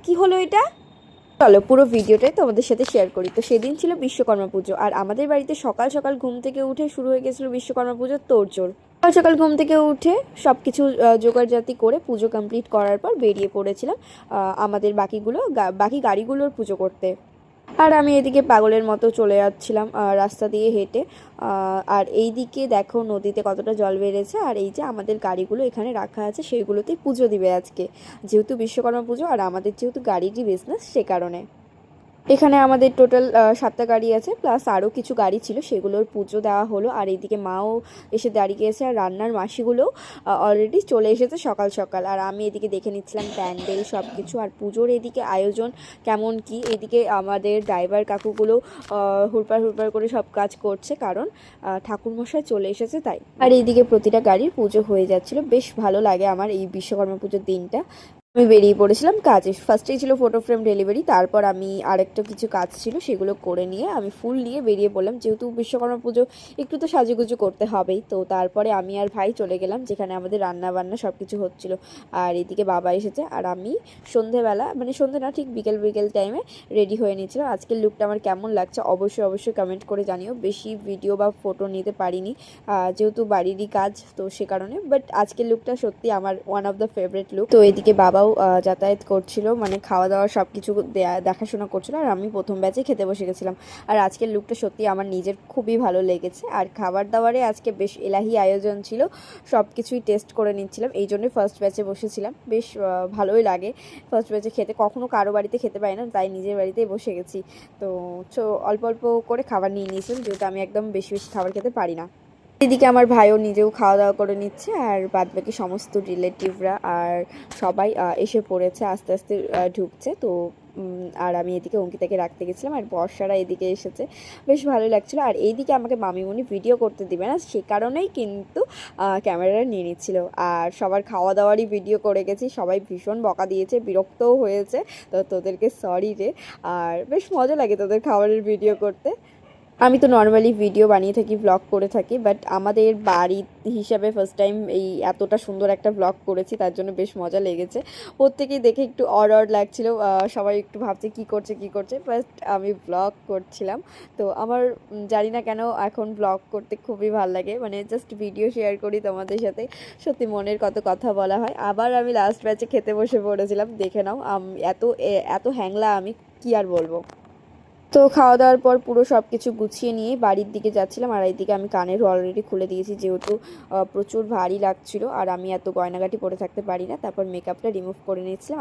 কি হলো এটা? চলো পুরো ভিডিওটাই তোমাদের সাথে শেয়ার করি। তো সেদিন ছিল বিশ্বকর্মা পুজো, আর আমাদের বাড়িতে সকাল সকাল ঘুম থেকে উঠে শুরু হয়ে গেছিলো বিশ্বকর্মা পুজোর তোড়জোড়। সকাল সকাল ঘুম থেকে উঠে সব কিছু জোগাড়জাতি করে পুজো কমপ্লিট করার পর বেরিয়ে পড়েছিলাম আমাদের বাকি গাড়িগুলোর পুজো করতে। আর আমি এদিকে পাগলের মতো চলে যাচ্ছিলাম রাস্তা দিয়ে হেঁটে। আর এই দিকে দেখো নদীতে কতটা জল বেড়েছে, আর এই যে আমাদের গাড়িগুলো এখানে রাখা আছে সেইগুলোতেই পুজো দিবে আজকে, যেহেতু বিশ্বকর্মা পুজো আর আমাদের যেহেতু গাড়িরই বিজনেস সে কারণে। এখানে আমাদের টোটাল 7টা গাড়ি আছে, প্লাস আরও কিছু গাড়ি ছিল সেগুলোর পুজো দেওয়া হলো। আর এইদিকে মাও এসে দাঁড়িয়ে গেছে, আর রান্নার মাসিগুলো অলরেডি চলে এসেছে সকাল সকাল। আর আমি এদিকে দেখে নিচ্ছিলাম প্যান্ডেল সব কিছু, আর পুজোর এদিকে আয়োজন কেমন কি। এদিকে আমাদের ড্রাইভার কাকুগুলো হুড়পাড় হুড়পাড় করে সব কাজ করছে, কারণ ঠাকুরমশাই চলে এসেছে তাই। আর এইদিকে প্রতিটা গাড়ির পুজো হয়ে যাচ্ছিলো। বেশ ভালো লাগে আমার এই বিশ্বকর্মা পুজোর দিনটা। আমি বেরিয়ে পড়েছিলাম কাজে। ফার্স্টেই ছিল ফটো ফ্রেম ডেলিভারি, তারপর আমি আরেকটা কিছু কাজ ছিল সেগুলো করে নিয়ে আমি ফুল নিয়ে বেরিয়ে পড়লাম, যেহেতু বিশ্বকর্মা পুজো একটু তো সাজুগুজু করতে হবেই। তো তারপরে আমি আর ভাই চলে গেলাম যেখানে আমাদের রান্না বান্না সব কিছু হচ্ছিলো। আর এদিকে বাবা এসেছে, আর আমি সন্ধেবেলা, মানে সন্ধে না ঠিক বিকেল বিকেল টাইমে রেডি হয়ে নিয়েছিলাম। আজকের লুকটা আমার কেমন লাগছে অবশ্যই কমেন্ট করে জানিও। বেশি ভিডিও বা ফটো নিতে পারিনি যেহেতু বাড়িরই কাজ, তো সে কারণে। বাট আজকের লুকটা সত্যি আমার one of the favourite look. তো এদিকে বাবাও যাতায়াত করছিল, মানে খাওয়া দাওয়া সব কিছু দেখাশোনা করছিল, আর আমি প্রথম ব্যাচে খেতে বসে গেছিলাম। আর আজকের লুকটা সত্যি আমার নিজের খুবই ভালো লেগেছে। আর খাবার দাবারে আজকে বেশ এলাহি আয়োজন ছিল, সব কিছুই টেস্ট করে নিচ্ছিলাম, এই জন্যই ফার্স্ট ব্যাচে বসেছিলাম। বেশ ভালোই লাগে ফার্স্ট ব্যাচে খেতে, কখনো কারো বাড়িতে খেতে পাই না, তাই নিজের বাড়িতেই বসে গেছি। তো অল্প অল্প করে খাবার নিয়ে নিয়েছিলাম, যেহেতু আমি একদম বেশি বেশি খাবার খেতে পারি না। এদিকে আমার ভাইও নিজেও খাওয়া দাওয়া করে নিচ্ছে, আর বাদবাকি সমস্ত রিলেটিভরা আর সবাই এসে পড়েছে, আস্তে আস্তে ঢুকছে। তো আর আমি এদিকে অঙ্কিতাকে রাখতে গেছিলাম, আর বর্ষারা এদিকে এসেছে, বেশ ভালোই লাগছিলো। আর এইদিকে আমাকে মামিমণি ভিডিও করতে দিবে না, সে কারণেই কিন্তু ক্যামেরাটা নিয়ে নিচ্ছিল। আর সবার খাওয়া দাওয়ারই ভিডিও করে গেছি, সবাই ভীষণ বকা দিয়েছে, বিরক্তও হয়েছে। তো তোদেরকে সরি রে। আর বেশ মজা লাগে তোদের খাবারের ভিডিও করতে। আমি তো নর্মালি ভিডিও বানিয়ে থাকি, ব্লগ করে থাকি, বাট আমাদের বাড়ি হিসাবে ফার্স্ট টাইম এই এতটা সুন্দর একটা ব্লগ করেছি, তার জন্য বেশ মজা লেগেছে। প্রত্যেকেই দেখে একটু অড লাগছিল, সবাই একটু ভাবছে কী করছে ফার্স্ট আমি ব্লগ করছিলাম। তো আমার জানি না কেন এখন ব্লগ করতে খুবই ভালো লাগে, মানে জাস্ট ভিডিও শেয়ার করি তোমাদের সাথে, সত্যি মনের কত কথা বলা হয়। আবার আমি লাস্ট ব্যাচে খেতে বসে পড়েছিলাম, দেখে নাও এত হ্যাংলা আমি, কি আর বলবো। তো খাওয়া দাওয়ার পর পুরো সব কিছু গুছিয়ে নিয়ে বাড়ির দিকে যাচ্ছিলাম। আর এইদিকে আমি কানেরও অলরেডি খুলে দিয়েছি, যেহেতু প্রচুর ভারী লাগছিল, আর আমি এত গয়নাগাটি পরে থাকতে পারি না। তারপর মেকআপটা রিমুভ করে নিয়েছিলাম।